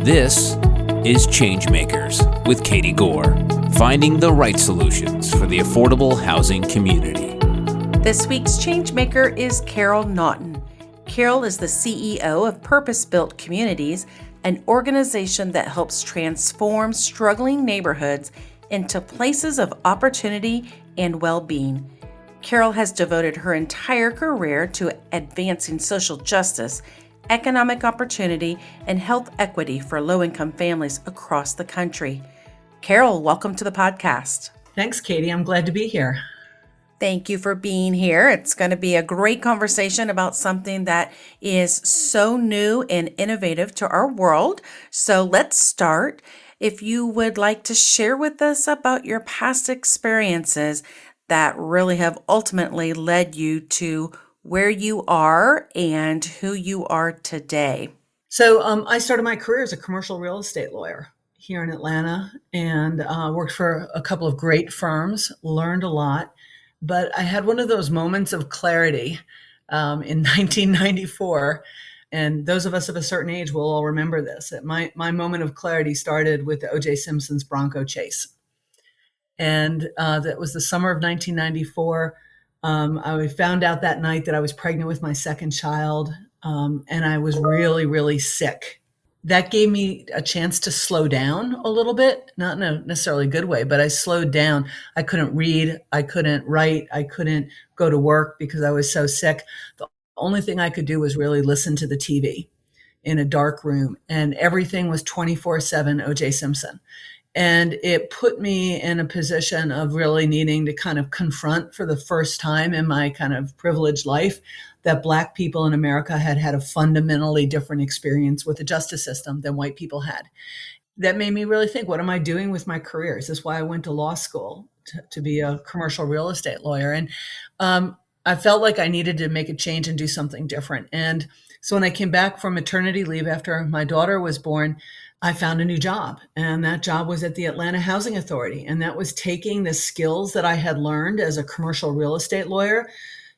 This is ChangeMakers with Katie Goar, finding the right solutions for the affordable housing community. This week's changemaker is Carol Naughton. Carol is the CEO of Purpose Built Communities, an organization that helps transform struggling neighborhoods into places of opportunity and well-being. Carol has devoted her entire career to advancing social justice, economic opportunity, and health equity for low-income families across the country. Carol, welcome to the podcast. Thanks, Katie. I'm glad to be here. Thank you for being here. It's going to be a great conversation about something that is so new and innovative to our world. So let's start. If you would like to share with us about your past experiences that really have ultimately led you to where you are and who you are today. So I started my career as a commercial real estate lawyer here in Atlanta and worked for a couple of great firms, learned a lot. But I had one of those moments of clarity in 1994. And those of us of a certain age will all remember this. My moment of clarity started with the O.J. Simpson's Bronco chase. And that was the summer of 1994. I found out that night that I was pregnant with my second child, and I was really, really sick. That gave me a chance to slow down a little bit, not in a necessarily good way, but I slowed down. I couldn't read, I couldn't write, I couldn't go to work because I was so sick. The only thing I could do was really listen to the TV in a dark room, and everything was 24/7 O.J. Simpson. And it put me in a position of really needing to kind of confront for the first time in my kind of privileged life that Black people in America had had a fundamentally different experience with the justice system than white people had. That made me really think, what am I doing with my career? Is this why I went to law school, to be a commercial real estate lawyer? And I felt like I needed to make a change and do something different. And so when I came back from maternity leave after my daughter was born, I found a new job, and that job was at the Atlanta Housing Authority. And that was taking the skills that I had learned as a commercial real estate lawyer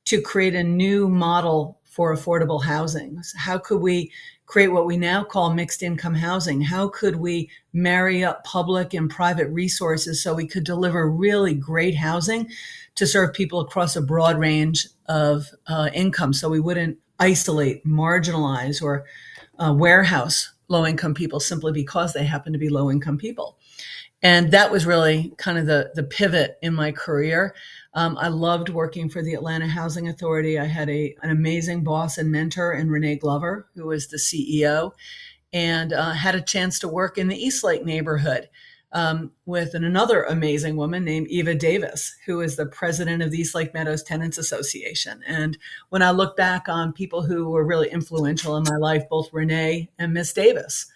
to create a new model for affordable housing. How could we create what we now call mixed income housing? How could we marry up public and private resources so we could deliver really great housing to serve people across a broad range of income, so we wouldn't isolate, marginalize, or warehouse low-income people simply because they happen to be low-income people. And that was really kind of the pivot in my career. I loved working for the Atlanta Housing Authority. I had an amazing boss and mentor in Renee Glover, who was the CEO, and had a chance to work in the Eastlake neighborhood with another amazing woman named Eva Davis, who is the president of the Eastlake Meadows Tenants Association. And when I look back on people who were really influential in my life, both Renee and Miss Davis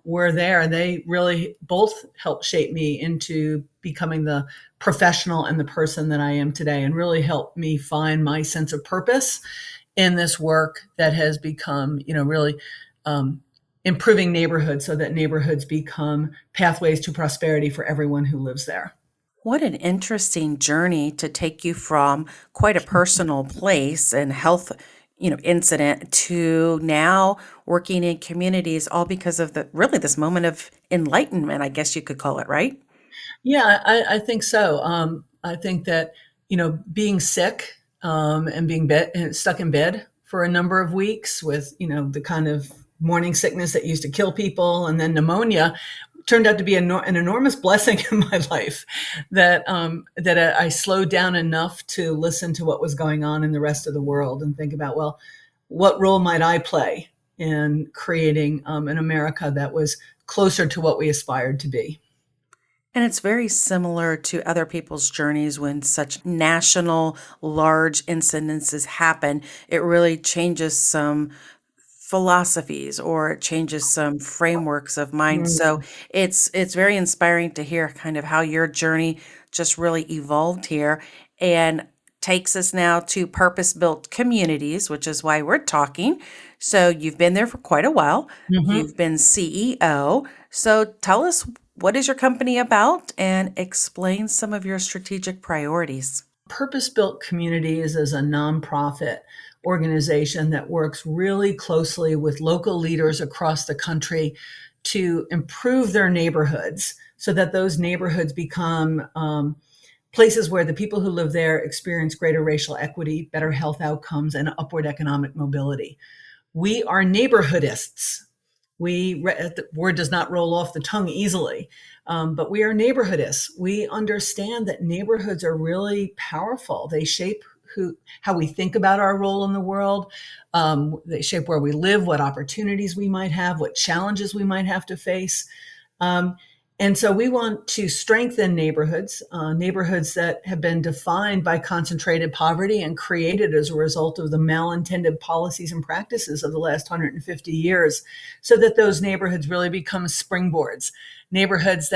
were there. They really both helped shape me into becoming the professional and the person that I am today, and really helped me find my sense of purpose in this work that has become, really improving neighborhoods so that neighborhoods become pathways to prosperity for everyone who lives there. What an interesting journey to take you from quite a personal place and health, incident to now working in communities, all because of this moment of enlightenment, I guess you could call it, right? Yeah, I think so. I think that, being sick and being stuck in bed for a number of weeks with, the kind of morning sickness that used to kill people, and then pneumonia, turned out to be an enormous blessing in my life, that I slowed down enough to listen to what was going on in the rest of the world and think about, well, what role might I play in creating an America that was closer to what we aspired to be? And it's very similar to other people's journeys when such national, large incidences happen. It really changes some philosophies, or it changes some frameworks of mind. So it's very inspiring to hear kind of how your journey just really evolved here and takes us now to purpose-built communities, which is why we're talking. So you've been there for quite a while. You've been CEO. So tell us, what is your company about, and explain some of your strategic priorities. Purpose-Built Communities is a nonprofit organization that works really closely with local leaders across the country to improve their neighborhoods so that those neighborhoods become places where the people who live there experience greater racial equity, better health outcomes, and upward economic mobility. We are neighborhoodists. The word does not roll off the tongue easily, but we are neighborhoodists. We understand that neighborhoods are really powerful. They shape how we think about our role in the world. They shape where we live, what opportunities we might have, what challenges we might have to face. And so we want to strengthen neighborhoods that have been defined by concentrated poverty and created as a result of the malintended policies and practices of the last 150 years, so that those neighborhoods really become springboards, neighborhoods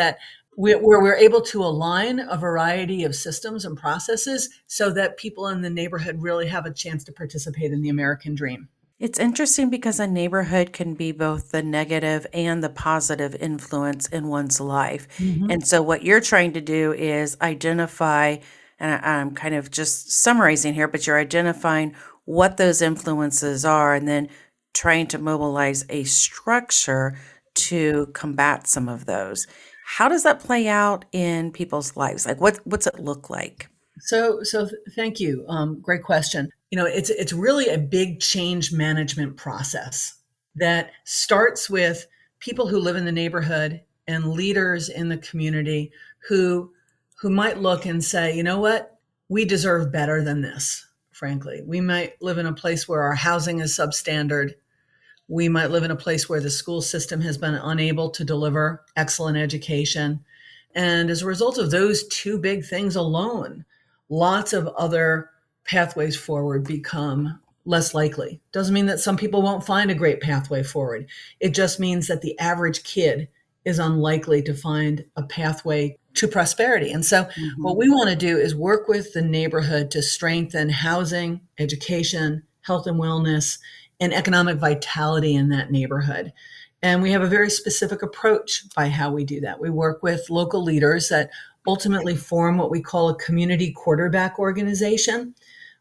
where we're able to align a variety of systems and processes so that people in the neighborhood really have a chance to participate in the American dream. It's interesting because a neighborhood can be both the negative and the positive influence in one's life. Mhm. And so, what you're trying to do is identify, and I'm kind of just summarizing here, but you're identifying what those influences are and then trying to mobilize a structure to combat some of those. How does that play out in people's lives? Like, what's it look like? Thank you. Great question. It's really a big change management process that starts with people who live in the neighborhood and leaders in the community who might look and say, you know what, we deserve better than this. Frankly, we might live in a place where our housing is substandard. We might live in a place where the school system has been unable to deliver excellent education. And as a result of those two big things alone, lots of other pathways forward become less likely. Doesn't mean that some people won't find a great pathway forward. It just means that the average kid is unlikely to find a pathway to prosperity. And so what we want to do is work with the neighborhood to strengthen housing, education, health and wellness, and economic vitality in that neighborhood. And we have a very specific approach by how we do that. We work with local leaders that ultimately form what we call a community quarterback organization,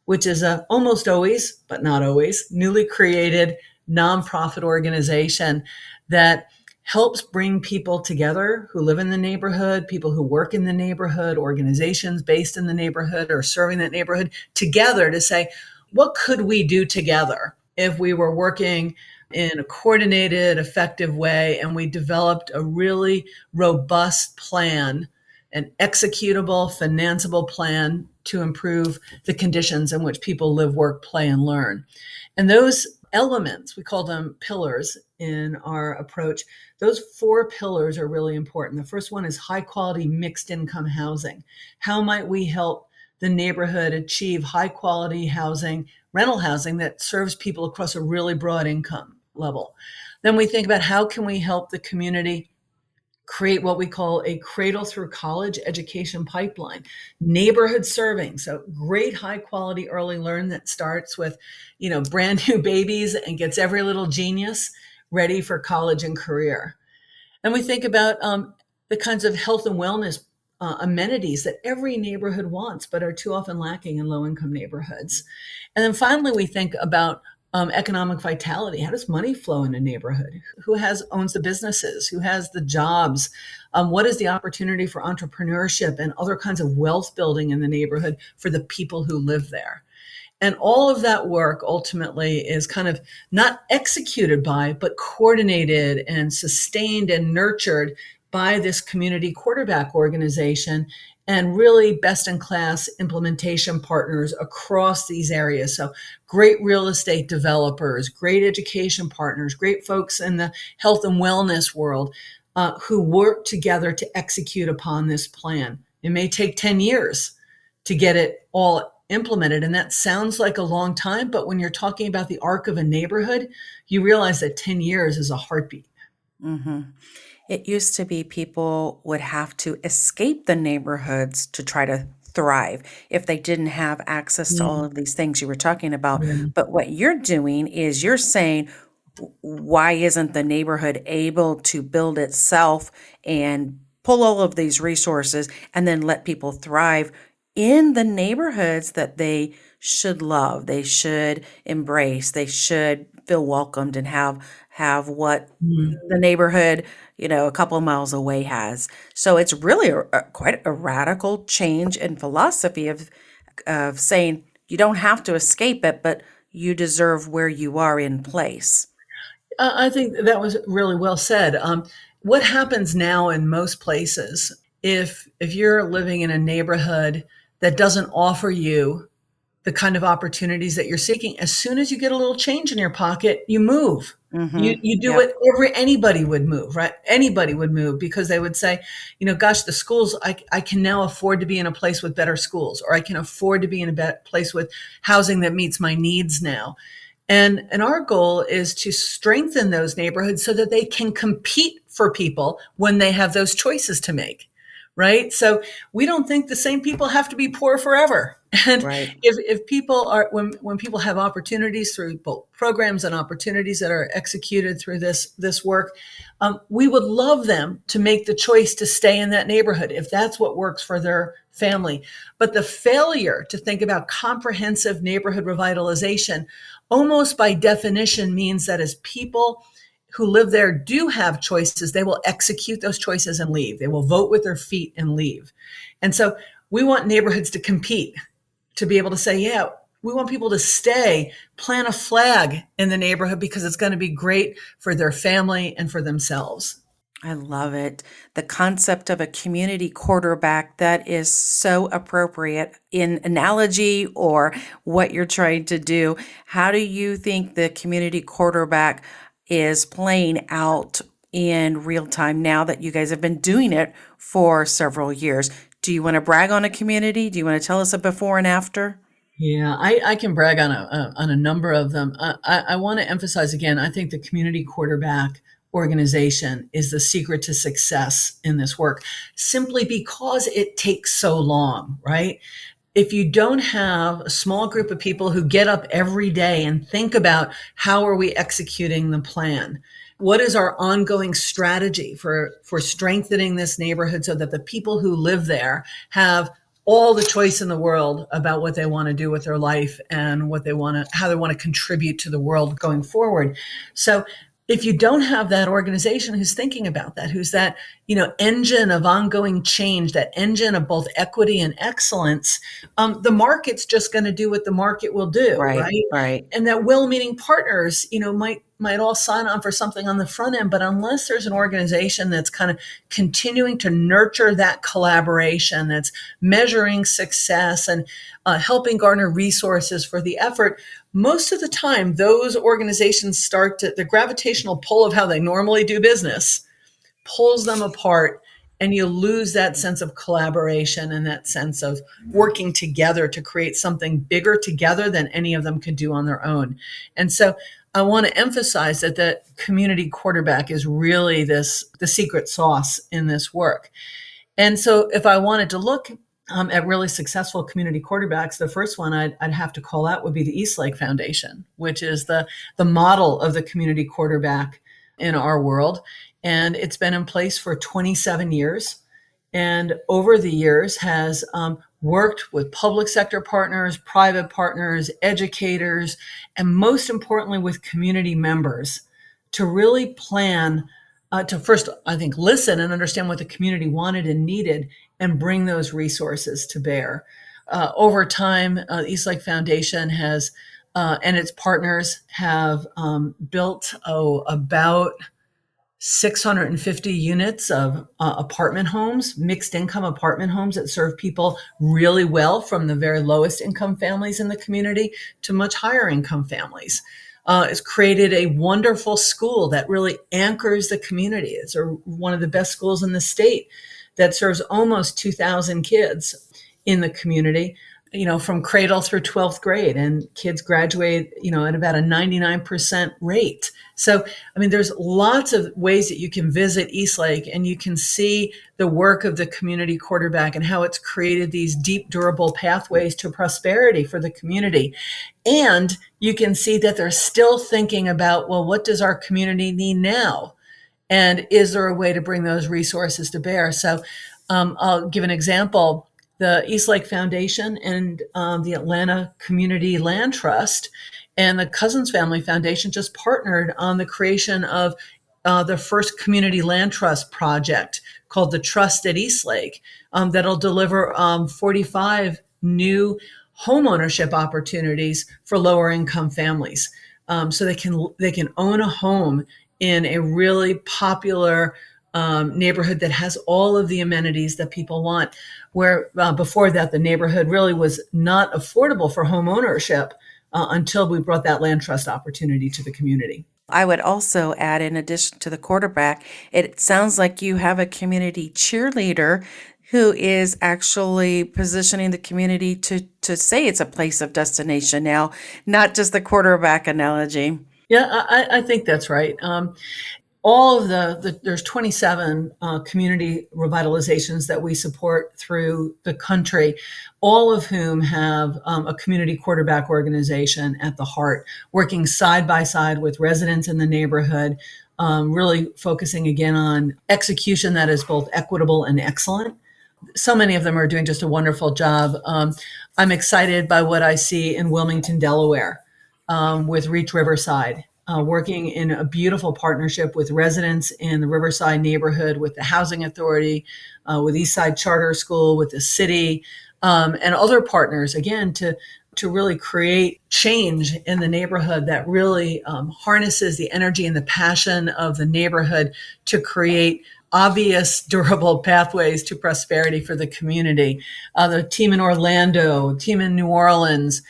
which is a almost always, but not always, newly created nonprofit organization that helps bring people together who live in the neighborhood, people who work in the neighborhood, organizations based in the neighborhood or serving that neighborhood together to say, what could we do together if we were working in a coordinated, effective way, and we developed a really robust plan, an executable, financeable plan to improve the conditions in which people live, work, play, and learn. And those elements, we call them pillars in our approach, those 4 pillars are really important. The first one is high quality mixed income housing. How might we help the neighborhood achieve high quality housing, rental housing that serves people across a really broad income level? Then we think about how can we help the community create what we call a cradle through college education pipeline, neighborhood serving. So great high quality early learn that starts with, brand new babies and gets every little genius ready for college and career. And we think about the kinds of health and wellness amenities that every neighborhood wants, but are too often lacking in low-income neighborhoods. And then finally, we think about economic vitality. How does money flow in a neighborhood? Who owns the businesses? Who has the jobs? What is the opportunity for entrepreneurship and other kinds of wealth building in the neighborhood for the people who live there? And all of that work ultimately is kind of not executed by, but coordinated and sustained and nurtured by this community quarterback organization and really best in class implementation partners across these areas. So great real estate developers, great education partners, great folks in the health and wellness world who work together to execute upon this plan. It may take 10 years to get it all implemented. And that sounds like a long time, but when you're talking about the arc of a neighborhood, you realize that 10 years is a heartbeat. Mm-hmm. It used to be people would have to escape the neighborhoods to try to thrive if they didn't have access to all Mm, of these things you were talking about. yeah. But what you're doing is you're saying, why isn't the neighborhood able to build itself and pull all of these resources and then let people thrive in the neighborhoods that they should love, they should embrace, they should feel welcomed and have what Mm. the neighborhood, a couple of miles away has. So it's really quite a radical change in philosophy of saying you don't have to escape it, but you deserve where you are in place. I think that was really well said. What happens now in most places, if you're living in a neighborhood that doesn't offer you the kind of opportunities that you're seeking, as soon as you get a little change in your pocket, you move. You do Yep. what anybody would move, right? Anybody would move because they would say, gosh, the schools, I can now afford to be in a place with better schools, or I can afford to be in a better place with housing that meets my needs now. And our goal is to strengthen those neighborhoods so that they can compete for people when they have those choices to make. Right. So we don't think the same people have to be poor forever. And Right. if people are, when people have opportunities through both programs and opportunities that are executed through this work, we would love them to make the choice to stay in that neighborhood if that's what works for their family. But the failure to think about comprehensive neighborhood revitalization almost by definition means that as people who live there do have choices, they will execute those choices and leave. They will vote with their feet and leave. And so we want neighborhoods to compete, to be able to say, yeah, we want people to stay, plant a flag in the neighborhood because it's going to be great for their family and for themselves. I love it. The concept of a community quarterback, that is so appropriate in analogy or what you're trying to do. How do you think the community quarterback is playing out in real time now that you guys have been doing it for several years? Do you want to brag on a community? Do you want to tell us a before and after? Yeah, I can brag on a number of them. I want to emphasize again, I think the community quarterback organization is the secret to success in this work, simply because it takes so long, right? If you don't have a small group of people who get up every day and think about how are we executing the plan? What is our ongoing strategy for strengthening this neighborhood so that the people who live there have all the choice in the world about what they want to do with their life and how they want to contribute to the world going forward. So if you don't have that organization who's thinking about that, who's that, engine of ongoing change, that engine of both equity and excellence, the market's just going to do what the market will do, Right, right? right. And that well-meaning partners, might all sign on for something on the front end, but unless there's an organization that's kind of continuing to nurture that collaboration, that's measuring success and helping garner resources for the effort, most of the time those organizations the gravitational pull of how they normally do business pulls them apart, and you lose that sense of collaboration and that sense of working together to create something bigger together than any of them could do on their own. And so I want to emphasize that the community quarterback is really the secret sauce in this work. And so if I wanted to look at really successful community quarterbacks, the first one I'd have to call out would be the Eastlake Foundation, which is the model of the community quarterback in our world. And it's been in place for 27 years. And over the years has worked with public sector partners, private partners, educators, and most importantly, with community members to really plan, to first, I think, listen and understand what the community wanted and needed and bring those resources to bear. Over time, the Eastlake Foundation has, and its partners have built about 650 units of apartment homes, mixed income apartment homes that serve people really well, from the very lowest income families in the community to much higher income families. It's created a wonderful school that really anchors the community. It's one of the best schools in the state that serves almost 2,000 kids in the community, from cradle through 12th grade, and kids graduate, at about a 99% rate. So, there's lots of ways that you can visit Eastlake and you can see the work of the community quarterback and how it's created these deep, durable pathways to prosperity for the community. And you can see that they're still thinking about, well, what does our community need now? And is there a way to bring those resources to bear? So I'll give an example. the Eastlake Foundation and the Atlanta Community Land Trust and the Cousins Family Foundation just partnered on the creation of the first community land trust project called the Trust at Eastlake, that'll deliver 45 new homeownership opportunities for lower income families, so they can own a home in a really popular neighborhood that has all of the amenities that people want. Where before that, the neighborhood really was not affordable for home ownership until we brought that land trust opportunity to the community. I would also add, in addition to the quarterback, it sounds like you have a community cheerleader who is actually positioning the community to say it's a place of destination now, not just the quarterback analogy. Yeah, I think that's right. All of there's 27 community revitalizations that we support through the country, all of whom have a community quarterback organization at the heart, working side by side with residents in the neighborhood, really focusing again on execution that is both equitable and excellent. So many of them are doing just a wonderful job. I'm excited by what I see in Wilmington, Delaware, with Reach Riverside, working in a beautiful partnership with residents in the Riverside neighborhood, with the Housing Authority, with Eastside Charter School, with the city, and other partners, again, to really create change in the neighborhood that really harnesses the energy and the passion of the neighborhood to create obvious, durable pathways to prosperity for the community. The team in Orlando, team in New Orleans,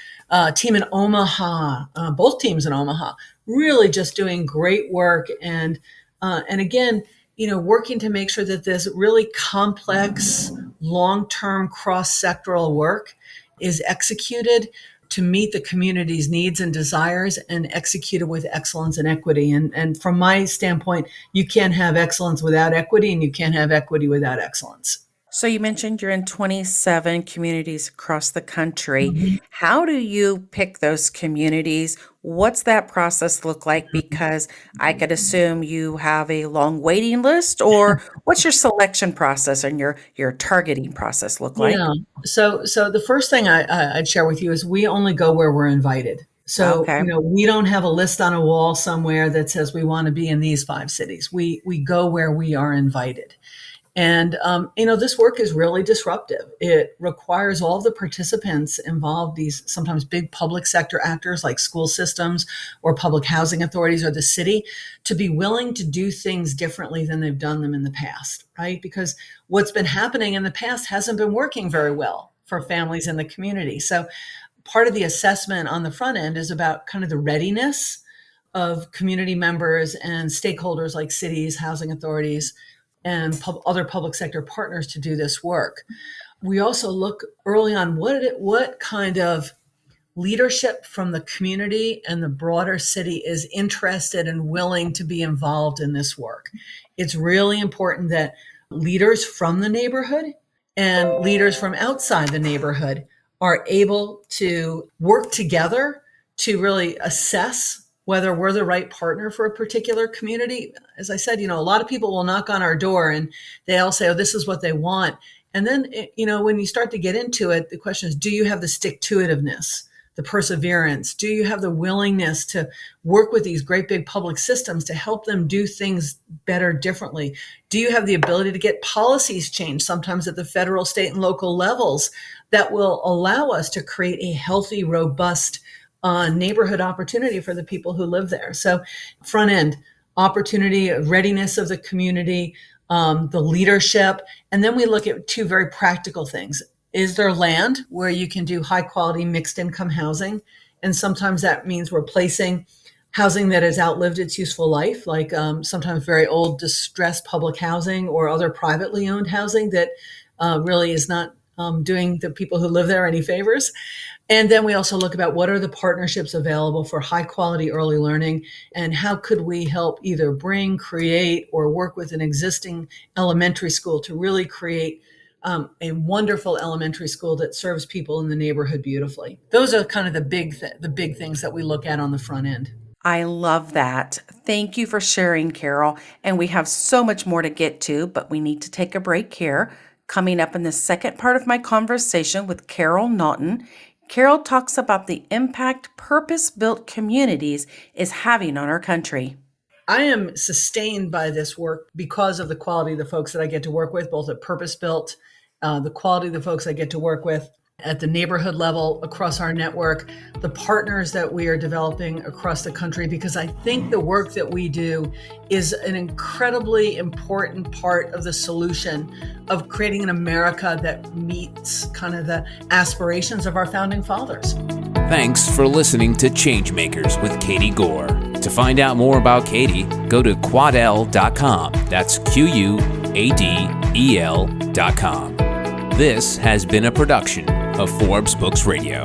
team in Omaha, both teams in Omaha, really just doing great work. And again, working to make sure that this really complex, long-term cross-sectoral work is executed to meet the community's needs and desires and executed with excellence and equity. And from my standpoint, you can't have excellence without equity, and you can't have equity without excellence. So you mentioned you're in 27 communities across the country. Mhm. How do you pick those communities? What's that process look like? Because I could assume you have a long waiting list, or what's your selection process and your targeting process look like? Yeah. So the first thing I'd share with you is we only go where we're invited. So, Okay. we don't have a list on a wall somewhere that says we want to be in these 5 cities. We go where we are invited. And, this work is really disruptive. It requires all the participants involved, these sometimes big public sector actors like school systems or public housing authorities or the city, to be willing to do things differently than they've done them in the past, right? Because what's been happening in the past hasn't been working very well for families in the community. So part of the assessment on the front end is about kind of the readiness of community members and stakeholders like cities, housing authorities, and other public sector partners to do this work. We also look early on what kind of leadership from the community and the broader city is interested and willing to be involved in this work. It's really important that leaders from the neighborhood and leaders from outside the neighborhood are able to work together to really assess whether we're the right partner for a particular community. As I said, a lot of people will knock on our door and they all say, oh, this is what they want. And then, when you start to get into it, the question is, do you have the stick-to-itiveness, the perseverance? Do you have the willingness to work with these great big public systems to help them do things better, differently? Do you have the ability to get policies changed, sometimes at the federal, state, and local levels, that will allow us to create a healthy, robust neighborhood opportunity for the people who live there? So front end, opportunity, readiness of the community, the leadership. And then we look at two very practical things. Is there land where you can do high quality mixed income housing? And sometimes that means replacing housing that has outlived its useful life, like sometimes very old distressed public housing or other privately owned housing that really is not doing the people who live there any favors. And then we also look about what are the partnerships available for high quality early learning, and how could we help either bring, create, or work with an existing elementary school to really create a wonderful elementary school that serves people in the neighborhood beautifully. Those are kind of the big things that we look at on the front end. I love that. Thank you for sharing, Carol. And we have so much more to get to, but we need to take a break here. Coming up in the second part of my conversation with Carol Naughton, Carol talks about the impact purpose-built communities is having on our country. I am sustained by this work because of the quality of the folks that I get to work with, both at Purpose-Built, the quality of the folks I get to work with at the neighborhood level across our network, the partners that we are developing across the country, because I think the work that we do is an incredibly important part of the solution of creating an America that meets kind of the aspirations of our founding fathers. Thanks for listening to ChangeMakers with Katie Goar. To find out more about Katie, go to quadel.com. That's QUADEL.com. This has been a production of Forbes Books Radio.